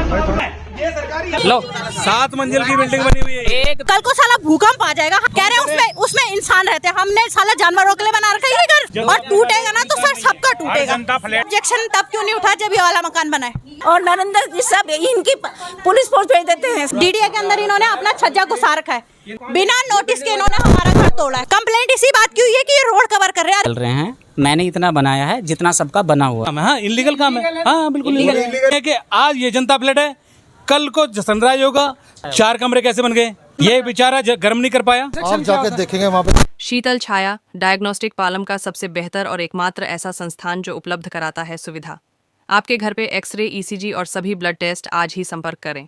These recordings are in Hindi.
लो 7 मंजिल की बिल्डिंग बनी हुई है। कल को साला भूकंप आ जाएगा, कह रहे हैं उसमें इंसान रहते हैं, हमने साला जानवरों के लिए बना रखा है घर, और टूटेगा ना तो सर सबका टूटेगा। ऑब्जेक्शन तब क्यों नहीं उठा जब ये वाला मकान बना है? और नरेंद्र जी सब इनकी पुलिस फोर्स भेज देते हैं। डीडीए के अंदर इन्होंने अपना छज्जा को सार रखा है, बिना नोटिस के इन्होंने हमारा घर तोड़ा है। कंप्लेंट इसी बात की हुई है कि ये रोड कवर कर रहे हैं। मैंने इतना बनाया है जितना सबका बना हुआ। हाँ, इलीगल काम है। हाँ बिल्कुल इलीगल है कि आज ये जनता प्लेट है, कल को सनराइज होगा। 4 कमरे कैसे बन गए? ये बेचारा गर्म नहीं कर पाया। आप जाकर देखेंगे वहाँ पे। शीतल छाया डायग्नोस्टिक पालम का सबसे बेहतर और एकमात्र ऐसा संस्थान जो उपलब्ध कराता है सुविधा। आपके घर पे एक्सरे, ईसीजी और सभी ब्लड टेस्ट आज ही संपर्क करें।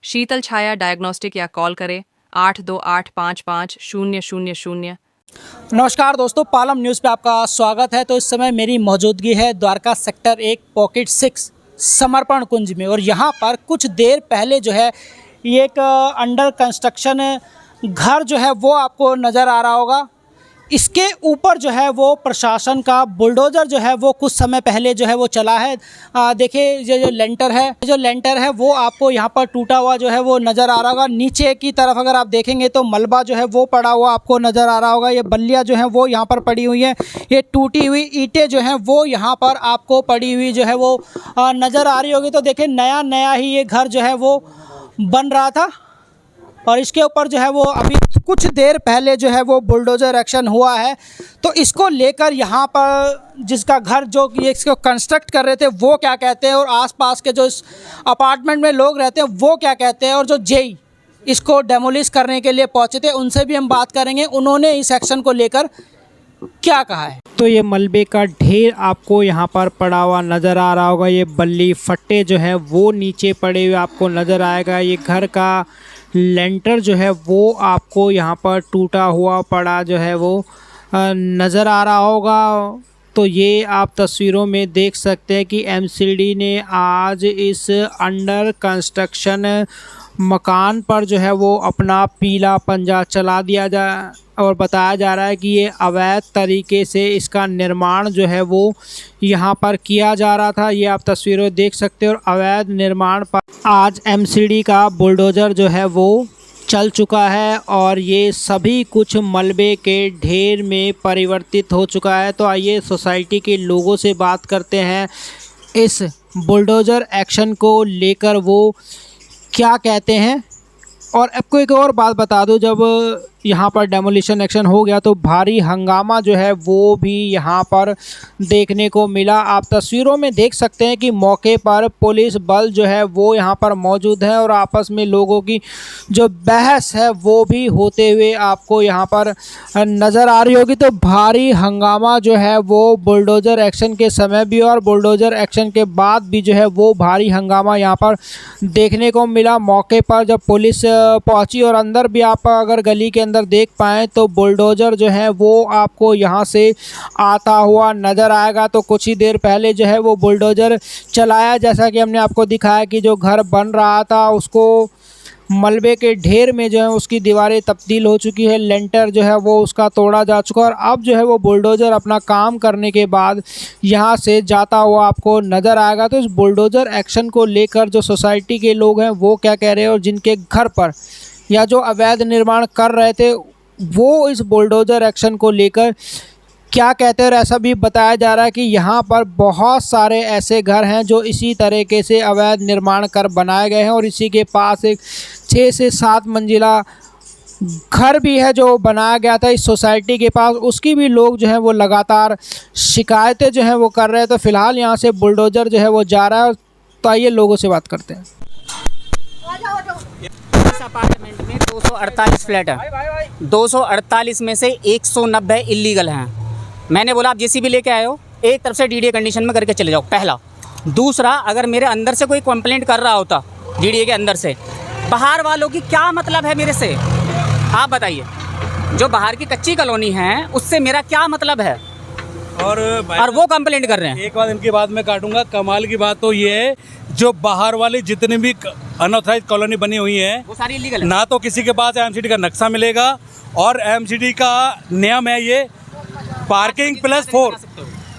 शीतल छाया डायग्नोस्टिक या कॉल करें 82855000। नमस्कार दोस्तों, पालम न्यूज़ पे आपका स्वागत है। तो इस समय मेरी मौजूदगी है द्वारका सेक्टर 1 पॉकेट 6 समर्पण कुंज में, और यहाँ पर कुछ देर पहले जो है ये एक अंडर कंस्ट्रक्शन घर जो है वो आपको नज़र आ रहा होगा। इसके ऊपर जो है वो प्रशासन का बुलडोज़र जो है वो कुछ समय पहले जो है वो चला है। देखिए ये जो लेंटर है वो आपको यहाँ पर टूटा हुआ जो है वो नज़र आ रहा होगा। नीचे की तरफ अगर आप देखेंगे तो मलबा जो है वो पड़ा हुआ आपको नज़र आ रहा होगा। ये बल्लियाँ जो हैं वो यहाँ पर पड़ी हुई हैं, ये टूटी हुई ईंटें जो हैं वो यहाँ पर आपको पड़ी हुई जो है वो नज़र आ रही होगी। तो देखिए नया ही ये घर जो है वो बन रहा था, और इसके ऊपर जो है वो अभी कुछ देर पहले जो है वो बुलडोज़र एक्शन हुआ है। तो इसको लेकर यहाँ पर जिसका घर जो ये इसको कंस्ट्रक्ट कर रहे थे वो क्या कहते हैं, और आसपास के जो इस अपार्टमेंट में लोग रहते हैं वो क्या कहते हैं, और जो जेई इसको डेमोलिश करने के लिए पहुँचे थे उनसे भी हम बात करेंगे, उन्होंने इस एक्शन को लेकर क्या कहा है। तो ये मलबे का ढेर आपको यहाँ पर पड़ा हुआ नज़र आ रहा होगा। ये बल्ली फट्टे जो है वो नीचे पड़े हुए आपको नज़र आएगा। ये घर का लेंटर जो है वो आपको यहाँ पर टूटा हुआ पड़ा जो है वो नज़र आ रहा होगा। तो ये आप तस्वीरों में देख सकते हैं कि एमसीडी ने आज इस अंडर कंस्ट्रक्शन मकान पर जो है वो अपना पीला पंजा चला दिया और बताया जा रहा है कि ये अवैध तरीके से इसका निर्माण जो है वो यहाँ पर किया जा रहा था। ये आप तस्वीरें देख सकते हो, और अवैध निर्माण पर आज एमसीडी का बुलडोज़र जो है वो चल चुका है, और ये सभी कुछ मलबे के ढेर में परिवर्तित हो चुका है। तो आइए सोसाइटी के लोगों से बात करते हैं, इस बुलडोज़र एक्शन को लेकर वो क्या कहते हैं। और आपको एक और बात बता दूं, जब यहाँ पर डेमोलिशन एक्शन हो गया तो भारी हंगामा जो है वो भी यहाँ पर देखने को मिला। आप तस्वीरों में देख सकते हैं कि मौके पर पुलिस बल जो है वो यहाँ पर मौजूद है, और आपस में लोगों की जो बहस है वो भी होते हुए आपको यहाँ पर नज़र आ रही होगी। तो भारी हंगामा जो है वो बुलडोज़र एक्शन के समय भी और बुलडोज़र एक्शन के बाद भी जो है वो भारी हंगामा यहाँ पर देखने को मिला। मौके पर जब पुलिस पहुँची, और अंदर भी आप अगर गली के अंदर देख पाएँ तो बुलडोज़र जो है वो आपको यहाँ से आता हुआ नज़र आएगा। तो कुछ ही देर पहले जो है वो बुलडोज़र चलाया, जैसा कि हमने आपको दिखाया कि जो घर बन रहा था उसको मलबे के ढेर में जो है उसकी दीवारें तब्दील हो चुकी है, लेंटर जो है वो उसका तोड़ा जा चुका है, और अब जो है वो बुलडोज़र अपना काम करने के बाद यहाँ से जाता हुआ आपको नज़र आएगा। तो इस बुलडोज़र एक्शन को लेकर जो सोसाइटी के लोग हैं वो क्या कह रहे हैं, और जिनके घर पर या जो अवैध निर्माण कर रहे थे वो इस बुलडोज़र एक्शन को लेकर क्या कहते हैं। और ऐसा भी बताया जा रहा है कि यहाँ पर बहुत सारे ऐसे घर हैं जो इसी तरीके से अवैध निर्माण कर बनाए गए हैं, और इसी के पास एक 6 से 7 मंजिला घर भी है जो बनाया गया था इस सोसाइटी के पास, उसकी भी लोग जो है वो लगातार शिकायतें जो हैं वो कर रहे हैं। तो फ़िलहाल यहाँ से बुलडोज़र जो है वो जा रहा है। तो आइए लोगों से बात करते हैं। इस अपार्टमेंट में 248 फ्लैट है, 248 में से 190 इलीगल हैं। मैंने बोला आप जेसीबी लेके आए हो, एक तरफ से डीडीए कंडीशन में करके चले जाओ, पहला। दूसरा, अगर मेरे अंदर से कोई कंप्लेंट कर रहा होता डीडीए के अंदर से, बाहर वालों की क्या मतलब है मेरे से, आप बताइए। जो बाहर की कच्ची कॉलोनी है उससे मेरा क्या मतलब है, और वो कंप्लेंट कर रहे हैं। एक बात इनकी बात मैं काटूंगा। कमाल की बात तो ये है, जो बाहर वाली जितनी भी अनऑथराइज कॉलोनी बनी हुई है वो सारी इलीगल है। ना तो किसी के पास एमसीडी का नक्शा मिलेगा, और एमसीडी का नियम है ये पार्किंग प्लस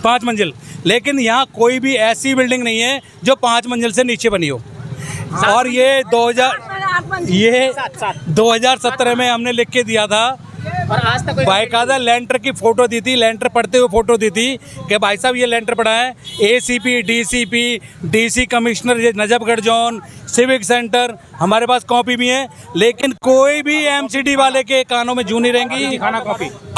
5 मंजिल। लेकिन यहाँ कोई भी ऐसी बिल्डिंग नहीं है जो 5 मंजिल से नीचे बनी हो। और ये 2017 में हमने लिख के दिया था और आज तक बाकायदा लेंटर की फोटो दी थी, लेंटर पढ़ते हुए फोटो दी थी कि भाई साहब ये लेंटर पढ़ा है। एसीपी, डीसीपी, डीसी कमिश्नर, ये नजफगढ़ जोन, सिविक सेंटर, हमारे पास कॉपी भी है, लेकिन कोई भी एमसीडी वाले के कानों में जू नहीं रहेंगी।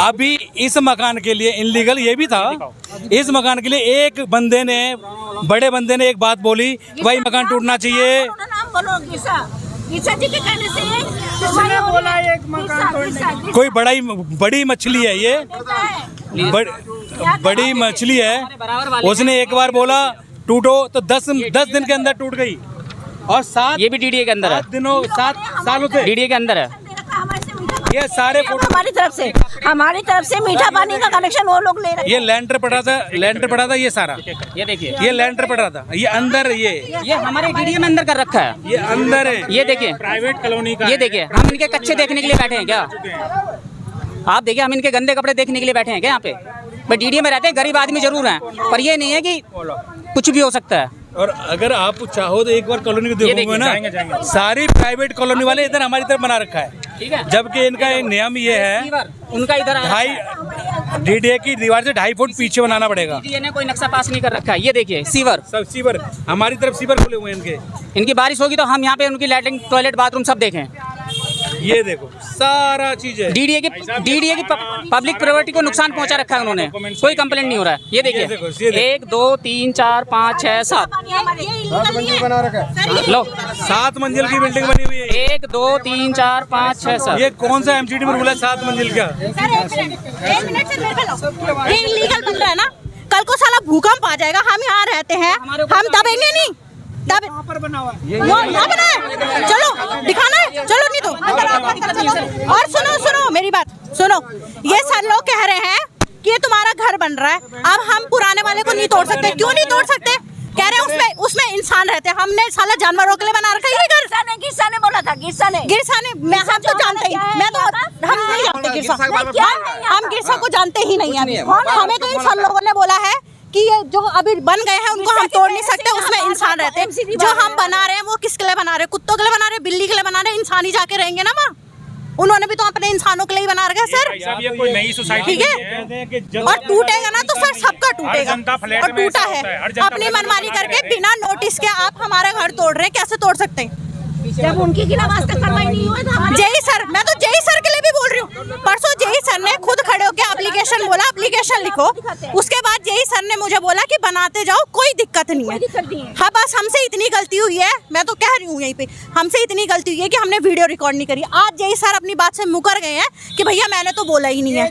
अभी इस मकान के लिए इनलीगल ये भी था, इस मकान के लिए एक बंदे ने, बड़े बंदे ने एक बात बोली कि भाई मकान टूटना चाहिए। गीसा जी के कहने से बोला एक मकान कोई बड़ी मछली है ये, बड़ी मछली है। उसने एक बार बोला टूटो तो 10 दिन के अंदर टूट गई। और 7 ये भी डीडीए के अंदर है, 7 सालों से डीडीए के अंदर है। ये सारे फोटो हमारी तरफ से मीठा पानी का कनेक्शन वो लोग ले रहे हैं। ये लेंटर पड़ा था ये सारा, ये देखिए, ये लेंटर पड़ा था, ये अंदर, ये हमारे डीडीए में अंदर कर रखा है, ये अंदर है। ये देखिए प्राइवेट कॉलोनी का, ये देखिए, हम इनके कच्चे देखने के लिए बैठे हैं क्या? आप देखिए, हम इनके गंदे कपड़े देखने के लिए बैठे हैं क्या यहाँ पे? भाई डीडीए में रहते हैं, गरीब आदमी जरूर हैं, पर ये नहीं है कि कुछ भी हो सकता है। और अगर आप चाहो तो एक बार कॉलोनी को देखोगे ना, सारी प्राइवेट कॉलोनी वाले इधर हमारी तरफ बना रखा है, ठीक है। जबकि इनका नियम ये है उनका इधर 2.5 डीडीए की दीवार से 2.5 फुट पीछे बनाना पड़ेगा। डीडीए ने कोई नक्शा पास नहीं कर रखा है। ये देखिए सीवर, सब सीवर, हमारी तरफ सीवर खुले हुए हैं इनके। इनकी बारिश होगी तो हम यहाँ पे उनकी लैट्रिन, टॉयलेट, बाथरूम सब देखें। ये देखो सारा चीज है। डीडीए की पब्लिक प्रॉपर्टी को नुकसान पहुंचा रखा है उन्होंने, कोई कंप्लेंट नहीं हो रहा है। ये देखिए 1 2 3 4 5 6 7 बना रखा है। लो 7 मंजिल की बिल्डिंग बनी हुई है। 1 2 3 4 5 6 7। ये कौन सा एमसीडी में रूल है 7 मंजिल का? एक मिनट से मेरे को लो, ये इलीगल बन रहा है ना। कल को साला भूकंप आ जाएगा, हम यहाँ रहते हैं, हम दबेंगे नहीं। यहाँ पर बना हुआ है, यहाँ बना है, चलो दिखाना है, चलो नहीं तो। और सुनो मेरी बात सुनो, ये सर लोग कह रहे हैं कि ये तुम्हारा घर बन रहा है, अब हम पुराने वाले को नहीं तोड़ सकते। क्यों नहीं तोड़ सकते? कह रहे हैं उसमें इंसान रहते हैं, हमने साला जानवरों के लिए बना रखा है ये घर। गिरसा ने बोला था, गिरसा ने हम तो जानते ही, हम नहीं जानते गिरसा, हम गिरसा को जानते ही नहीं है। हमें तो इन सब लोगों ने बोला है कि ये जो अभी बन गए हैं उनको हम तोड़ नहीं सकते, उसमें इंसान रहते हैं। जो हम बना रहे हैं वो किसके लिए बना रहे हैं? कुत्तों के लिए बना रहे हैं, बिल्ली के लिए बना रहे हैं? इंसान ही जाके रहेंगे ना वहाँ। उन्होंने भी तो अपने इंसानों के लिए ही बना रखा है सर। ये कोई नई सोसाइटी ठीक है, और टूटेगा ना तो सर सबका टूटेगा, और टूटा है। अपनी मनमानी करके बिना नोटिस के आप हमारा घर तोड़ रहे हैं, कैसे तोड़ सकते हैं? जब उनके खिलाफ आज तक कार्रवाई नहीं हुई था। जेई सर, मैं तो जेई सर के लिए भी बोल रही हूँ। परसों जेई सर ने खुद खड़े होकर एप्लीकेशन बोला, एप्लीकेशन लिखो। उसके बाद जेई सर ने मुझे बोला कि बनाते जाओ, कोई दिक्कत नहीं है। हाँ, बस हमसे इतनी गलती हुई है, मैं तो कह रही हूँ यहीं पे, हमसे इतनी गलती हुई है कि हमने वीडियो रिकॉर्ड नहीं करी। आज जेई सर अपनी बात से मुकर गए हैं कि भैया मैंने तो बोला ही नहीं है।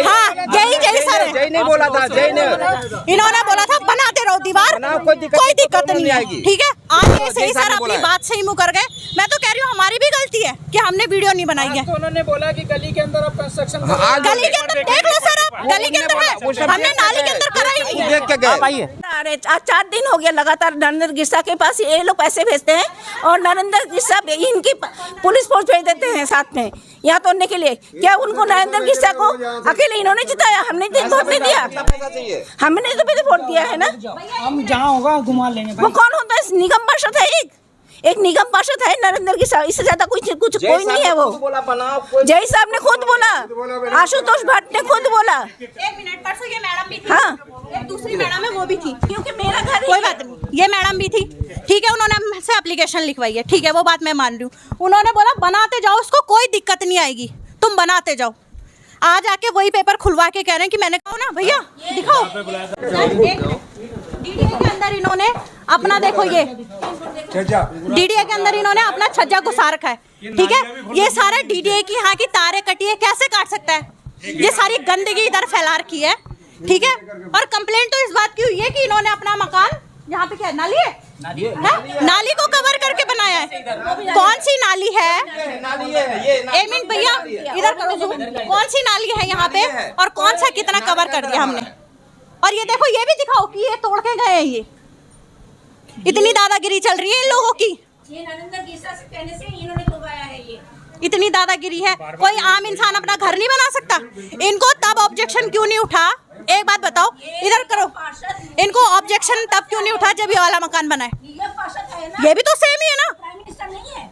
हाँ, जेई सर है, इन्होंने बोला था बनाते रहो दीवार, कोई दिक्कत नहीं है। ठीक है, आज ये सही सर अपनी बात से ही मुकर गए। मैं तो कह रही हूँ हमारी भी गलती है कि हमने वीडियो नहीं बनाई है। तो उन्होंने बोला कि गली के अंदर आप कंस्ट्रक्शन, गली के अंदर देख लो सर, आप गली के अंदर है, हमने नाली के अंदर करा ही नहीं है। आप आइए। अरे आज 4 दिन हो गया लगातार नरेंद्र गिरसा के पास ये लोग पैसे भेजते हैं, और नरेंद्र गिरसा इनकी पुलिस फोर्स भेज देते हैं साथ में यहाँ तोड़ने के लिए। क्या उनको नरेंद्र गिरसा को अकेले इन्होंने जिताया? हमने वोट नहीं दिया, हमने तो वोट दिया है ना। हम जहाँ होगा घुमा लेंगे। वो कौन होता है? निगम पार्षद है, एक निगम पार्षद है नरेंद्र गिरसा, इससे ज्यादा कुछ कोई नहीं है। वो जय साहब ने खुद बोला, आशुतोष भट्ट ने खुद बोला। एक मिनट, परसों ये मैडम भी थी। हाँ, एक दूसरी मैडम है वो भी थी, क्योंकि मेरा घर कोई बात नहीं, ये मैडम भी थी। ठीक है, उन्होंने हमसे एप्लीकेशन लिखवाई है, ठीक है, वो बात मैं मान रही हूँ। उन्होंने बोला बनाते जाओ, उसको कोई दिक्कत नहीं आएगी, तुम बनाते जाओ। आज आके वही पेपर खुलवा के कह रहे हैं कि मैंने कहा ना भैया दिखाओ। डीडीए के अंदर इन्होंने अपना, देखो ये डीडीए के अंदर इन्होंने अपना छज्जा घुसा रखा है। ठीक है, ये सारा डीडीए की यहाँ की तारे कटी है, कैसे काट सकता है? ये सारी गंदगी इधर फैला रखी है। ठीक है, और कंप्लेंट तो इस बात की हुई है कि इन्होंने अपना मकान, यहाँ पे क्या नाली है, नाली को कवर करके बनाया है। कौन सी नाली है? एक मिनट भैया इधर करो जूम। कौन सी नाली है यहाँ पे, और कौन सा कितना कवर कर दिया हमने? और ये देखो, ये भी दिखाओ कि ये तोड़ के गए हैं। ये इतनी दादागिरी चल रही है इन लोगों की, ये नरेंद्र गिरसा से कहने से इन्होंने करवाया है। ये इतनी दादागिरी है। कोई आम इंसान अपना घर नहीं बना सकता? इनको तब ऑब्जेक्शन क्यों नहीं उठा? एक बात बताओ, इधर करो, इनको ऑब्जेक्शन तब क्यों नहीं उठा जब ये वाला मकान बना है? ये भी तो सेम ही है ना,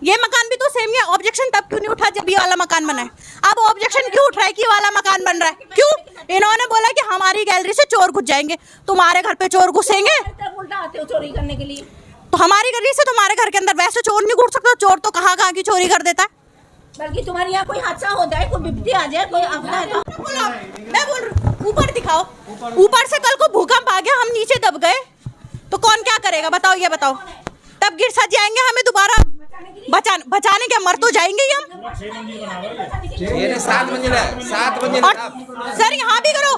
ये मकान भी तो सेम ही है। ऑब्जेक्शन तब क्यों नहीं उठा जब ये वाला मकान बना है? अब ऑब्जेक्शन क्यों उठ रहा है कि ये वाला मकान बन रहा है? क्यों? इन्होंने बोला कि हमारी गैलरी से चोर घुस जाएंगे। तुम्हारे घर पे चोर घुसेंगे उल्टा आते हो चोरी करने के लिए। तो हमारी गैलरी से तुम्हारे घर के अंदर वैसे चोर नहीं घुस सकता। चोर तो कहाँ कहाँ की चोरी कर देता है। बल्कि तुम्हारे यहाँ कोई हादसा हो जाए, कोई विपत्ति आ जाए, कोई अफवाह है तो मैं बोल रही हूँ, ऊपर दिखाओ। ऊपर से कल को भूकंप आ गया, हम नीचे दब गए तो कौन क्या करेगा? बताओ, ये बताओ। तब गिर सज जाएंगे, हमें दोबारा बचाने के मर तो जाएंगे ही हम। 7 मंजिल है, 7 मंजिल। और सर यहाँ भी करो,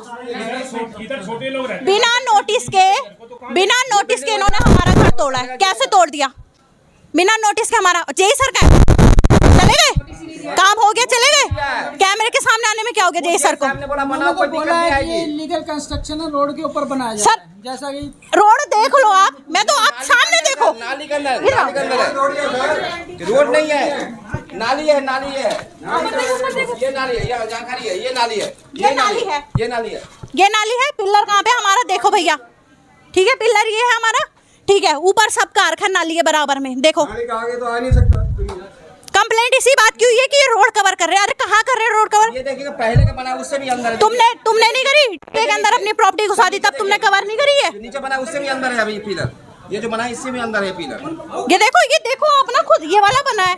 बिना नोटिस के इन्होंने हमारा घर तोड़ा है। कैसे तोड़ दिया? बिना नोटिस के हमारा। जय सर का चले गए, काम हो गया, चले गए। कैमरे के सामने आने में क्या हो गया? जय सर को बोला है कि ये इलीगल कंस्ट्रक्शन है, रोड के ऊपर बनाया जा सर, रहा है। जैसा कि रोड देख लो आप, मैं तो आप सामने देखो। नाली के अंदर है, रोड नहीं है, नाली है, नाली है। ये नाली है, यहाँ खड़ी है, ये नाली है, ये नाली है, ये नाली है, ये नाली है। पिल्लर कहाँ पे हमारा? देखो भैया, ठीक है, पिल्लर ये है हमारा, ठीक है। ऊपर सब कारखाना नाली के बराबर में, देखो। आगे तो आ नहीं सकता। कंप्लेंट इसी बात की हुई है कि ये रोड कवर कर रहे हैं। अरे कहाँ कर रहे हैं रोड कवर? ये देखिए पहले का बना उससे भी अंदर है। तुमने नहीं करी के अंदर अपनी प्रॉपर्टी घुसा दी, तब तुमने कवर नहीं करी है। जो नीचे बना उससे भी अंदर है अभी पिलर, ये जो बना है इससे भी अंदर है पिलर। ये देखो अपना खुद ये वाला बना है।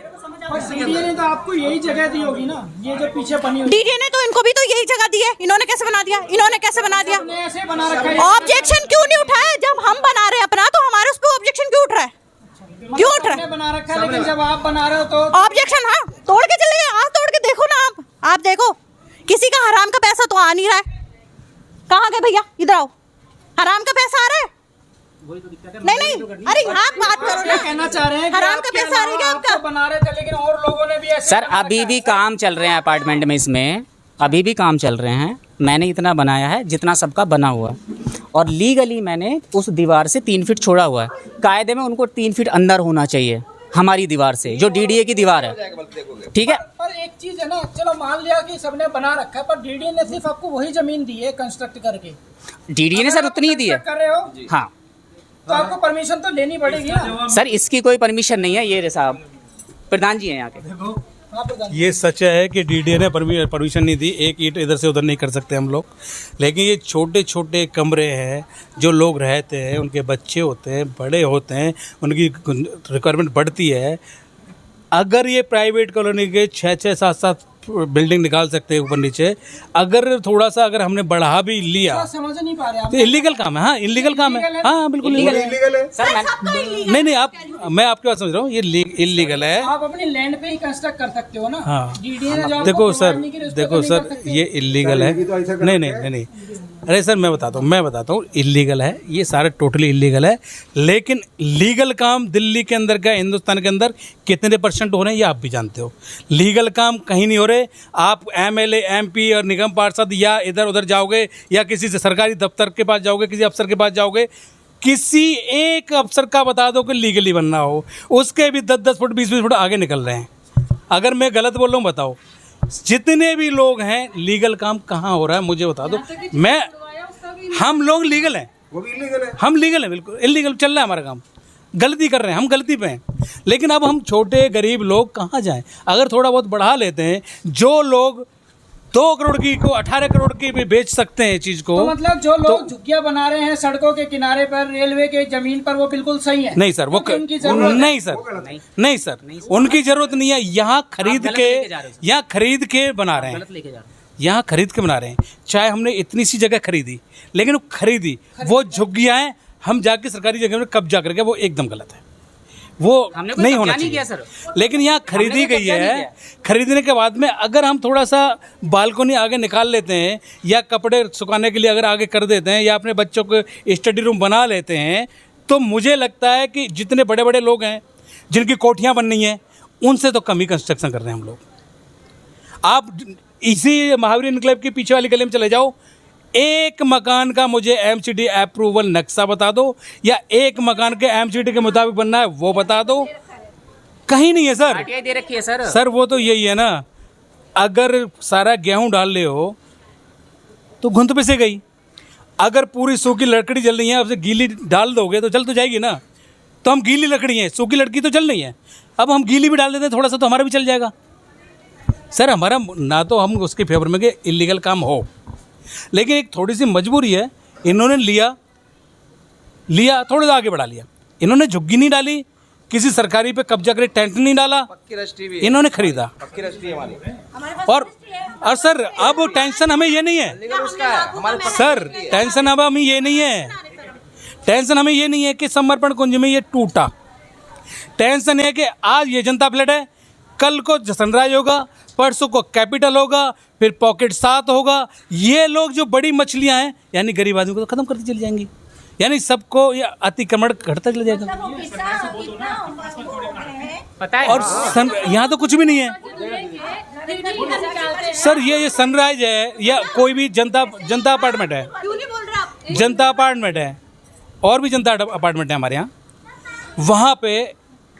डीडीए ने तो आपको यही जगह दी होगी ना, ये जो पीछे बनी हुई डीडीए ने तो इनको भी तो यही जगह दी है। इन्होंने कैसे बना दिया? ऐसे बना रखा है। ऑब्जेक्शन क्यों नहीं उठाया? जब हम बना रहे हैं अपना तो हमारे उस पर ऑब्जेक्शन क्यों उठ रहा है? क्यों उठ रहा है? बना रखा है, लेकिन जब आप बना रहे हो तो ऑब्जेक्शन, हाँ, तोड़ के चले गए। आज तोड़ के देखो ना आप देखो, किसी का हराम का पैसा तो आ नहीं रहा है। कहाँ गए भैया? इधर आओ, हराम का पैसा आ रहा है? नहीं, अरे आप बात करो ना। कहना चाह रहे हैं हराम का पैसा आ रहा है आपका? बना रहे थे, लेकिन और लोगों ने भी ऐसे सर अभी भी काम चल रहे हैं अपार्टमेंट में, इसमें अभी भी काम चल रहे हैं। मैंने इतना बनाया है जितना सबका बना हुआ है, और लीगली मैंने उस दीवार से 3 फीट छोड़ा हुआ है। कायदे में उनको 3 फीट अंदर होना चाहिए हमारी दीवार से, जो डीडीए की दीवार है, ठीक है। पर एक चीज है ना, चलो मान लिया कि सबने बना रखा है, पर डीडीए ने सिर्फ आपको वही जमीन दी है कंस्ट्रक्ट करके। डीडीए ने सर उतनी ही दी है। कर रहे हो हाँ तो आपको परमिशन तो लेनी पड़ेगी ना। सर, इसकी कोई परमिशन नहीं है। ये रे साहब प्रधान जी हैं यहाँ के। ये सच है कि डीडीए ने परमिशन नहीं दी। एक ईंट इधर से उधर नहीं कर सकते हम लोग, लेकिन ये छोटे छोटे कमरे हैं जो लोग रहते हैं, उनके बच्चे होते हैं, बड़े होते हैं, उनकी रिक्वायरमेंट बढ़ती है। अगर ये प्राइवेट कॉलोनी के 6-6, 7-7 बिल्डिंग निकाल सकते हैं ऊपर नीचे, अगर थोड़ा सा अगर हमने बढ़ा भी लिया समझ नहीं पा रहे आप। तो इलीगल काम है। हाँ, इलीगल काम है। हाँ, बिल्कुल इलीगल है। सर नहीं, मैं आपकी बात समझ रहा हूँ, ये इलीगल है। आप अपनी लैंड पे ही कंस्ट्रक्ट कर सकते हो ना। हाँ, डीडीए ने जो देखो आपको सर, provide नहीं की, उस पे देखो तो नहीं सर, कर सकते। ये इलीगल है। नहीं, अरे सर मैं बताता हूँ, इलीगल है, ये सारा टोटली इलीगल है। लेकिन लीगल काम दिल्ली के अंदर का, हिंदुस्तान के अंदर कितने % हो रहे हैं ये आप भी जानते हो। लीगल काम कहीं नहीं हो रहे। आप MLA, MP और निगम पार्षद या इधर उधर जाओगे, या किसी से सरकारी दफ्तर के पास जाओगे, किसी अफसर के पास जाओगे, किसी एक अफसर का बता दो कि लीगली बनना हो, उसके भी 10-10 फुट 20-20 फुट आगे निकल रहे हैं। अगर मैं गलत बोल रहा हूँ बताओ, जितने भी लोग हैं लीगल काम कहाँ हो रहा है मुझे बता दो। हम लोग लीगल हैं, वो भी इलीगल है। हम लीगल हैं, बिल्कुल इलीगल चल रहा है हमारा काम। गलती कर रहे हैं, हम गलती पे हैं। लेकिन अब हम छोटे गरीब लोग कहाँ जाएं? अगर थोड़ा बहुत बढ़ा लेते हैं, जो लोग 2 करोड़ की को 18 करोड़ की भी बेच सकते हैं चीज को। तो मतलब जो लोग झुग्गियां बना रहे हैं सड़कों के किनारे पर, रेलवे के जमीन पर, वो बिल्कुल सही है। नहीं सर, वो उनकी जरूरत नहीं सर, उनकी जरूरत नहीं है। यहाँ खरीद के बना रहे हैं, यहाँ खरीद के बना रहे हैं। चाहे हमने इतनी सी जगह खरीदी, लेकिन वो खरीदी वो झुग्गियाँ हम जाके सरकारी जगह में कब्जा करके, वो एकदम गलत है, वो नहीं होना चाहिए सर। लेकिन यहाँ खरीदी गई है। खरीदने के बाद में अगर हम थोड़ा सा बालकोनी आगे निकाल लेते हैं, या कपड़े सुखाने के लिए अगर आगे कर देते हैं, या अपने बच्चों को स्टडी रूम बना लेते हैं, तो मुझे लगता है कि जितने बड़े बड़े लोग हैं जिनकी कोठियाँ बननी हैं, उनसे तो कम ही कंस्ट्रक्शन कर रहे हैं हम लोग। आप इसी महावीर इनक्लेव की पीछे वाली गली में चले जाओ, एक मकान का मुझे MCD अप्रूवल नक्शा बता दो, या एक मकान के MCD के मुताबिक बनना है वो बता दो। कहीं नहीं है सर। दे रखी है सर। सर वो तो यही है ना, अगर सारा गेहूं डाल ले हो तो घुंध पे से गई, अगर पूरी सूखी लकड़ी जल रही है, उसे गीली डाल दोगे तो जल तो जाएगी ना। तो हम गीली लकड़ी हैं, सूखी लड़की तो चल रही है, अब हम गीली भी डाल देते हैं थोड़ा सा तो हमारा भी चल जाएगा। सर हमारा ना तो हम उसके फेवर में कि इलीगल काम हो, लेकिन एक थोड़ी सी मजबूरी है। इन्होंने लिया थोड़ा सा आगे बढ़ा लिया, इन्होंने झुग्गी नहीं डाली, किसी सरकारी पे कब्जा करे टेंट नहीं डाला, पक्की रजिस्ट्री भी इन्होंने खरीदा। पक्की रजिस्ट्री हमारी और सर अब टेंशन हमें ये नहीं है लीगल उसका है हमारे पास। सर, टेंशन अब हमें ये नहीं है, टेंशन हमें ये नहीं है कि समर्पण कुंज में ये टूटा। टेंशन है कि आज ये जनता फ्लैट है, कल को सनराइज होगा, परसों को कैपिटल होगा, फिर पॉकेट 7 होगा। ये लोग जो बड़ी मछलियां हैं यानी गरीब आदमी को तो खत्म करती चली जाएंगी, यानी सबको ये अतिक्रमण घटता चला जाएगा। पता है और यहाँ तो कुछ भी नहीं है सर, ये सनराइज है या कोई भी जनता अपार्टमेंट है, जनता अपार्टमेंट है और भी जनता अपार्टमेंट है हमारे यहाँ। वहाँ पे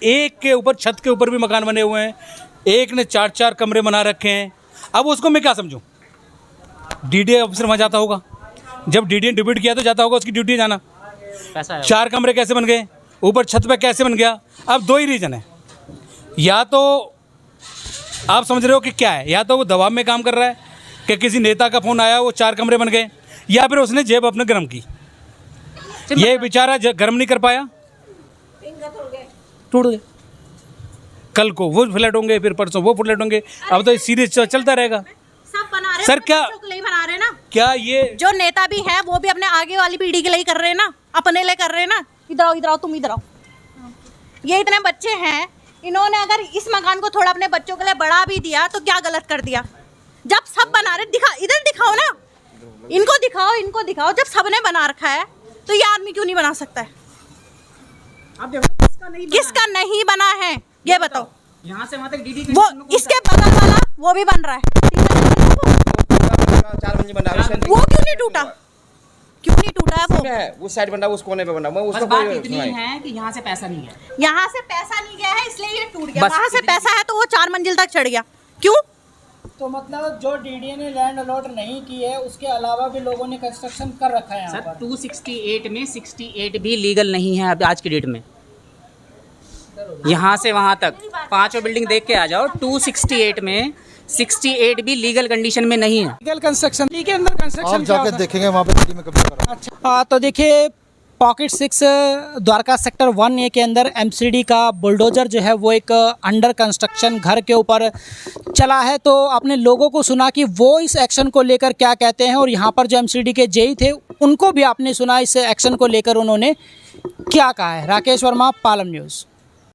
एक के ऊपर छत के ऊपर भी मकान बने हुए हैं, एक ने 4-4 कमरे बना रखे हैं। अब उसको मैं क्या समझूं? डीडीए ऑफिसर वहाँ जाता होगा, जब डीडीए डिप्यूट किया तो जाता होगा, उसकी ड्यूटी जाना। 4 कमरे कैसे बन गए, ऊपर छत पे कैसे बन गया? अब 2 ही रीज़न है, या तो आप समझ रहे हो कि क्या है, या तो वो दबाव में काम कर रहा है कि किसी नेता का फ़ोन आया वो 4 कमरे बन गए, या फिर उसने जेब अपने गर्म की। ये बेचारा गर्म नहीं कर पाया, टूट गए। कल को वो फ्लैट होंगे, फिर परसों वो फ्लैट होंगे, अब तो सीरीज चलता रहेगा। सब बना रहे सर क्या बना रहे ना, क्या ये जो नेता भी है वो भी अपने आगे वाली पीढ़ी के लिए कर रहे हैं ना, अपने लिए कर रहे हैं ना। इधर आओ तुम इधर आओ। ये इतने बच्चे हैं, इन्होंने अगर इस मकान को थोड़ा अपने बच्चों के लिए बढ़ा भी दिया तो क्या गलत कर दिया? जब सब बना रहे, इधर दिखाओ ना, इनको दिखाओ। जब सबने बना रखा है तो ये आदमी क्यों नहीं बना सकता है? आप देखो किसका नहीं बना है ये बताओ। यहाँ से वहाँ तक डीडी वो इसके बगल वाला वो भी बन रहा है, 4 मंजिल बना है, वो क्यों नहीं टूटा? क्यों नहीं टूटा है वो? है उस साइड बन रहा है, उस कोने पे बन रहा है। बस उसको बात कोई इतनी है कि यहाँ से पैसा नहीं है, यहाँ से पैसा नहीं गया है इसलिए ये टूट गया। बस वहाँ से इतनी- पैसा है तो वो 4 मंजिल तक चढ़ गया। क्यों? तो मतलब जो डीडीए ने लैंड अलॉट नहीं की है उसके अलावा भी लोगों ने कंस्ट्रक्शन कर रखा है यहाँ सर। पर। 268 में 68 भी लीगल नहीं है अब आज की डेट में। यहाँ से वहाँ तक 5 बिल्डिंग देख के आ जाओ, 268 में 68 भी लीगल कंडीशन में नहीं है। लीगल कंस्ट्रक्शन के अंदर कंस्ट्रक्शन आप जाके देखेंगे वहाँ पे दिल्ली में कभी करा। अच्छा, तो देखिए पॉकेट 6 द्वारका सेक्टर 1A के अंदर एमसीडी का बुलडोजर जो है वो एक अंडर कंस्ट्रक्शन घर के ऊपर चला है। तो आपने लोगों को सुना कि वो इस एक्शन को लेकर क्या कहते हैं, और यहाँ पर जो एमसीडी के जेई थे उनको भी आपने सुना इस एक्शन को लेकर उन्होंने क्या कहा है। राकेश वर्मा, पालम न्यूज़।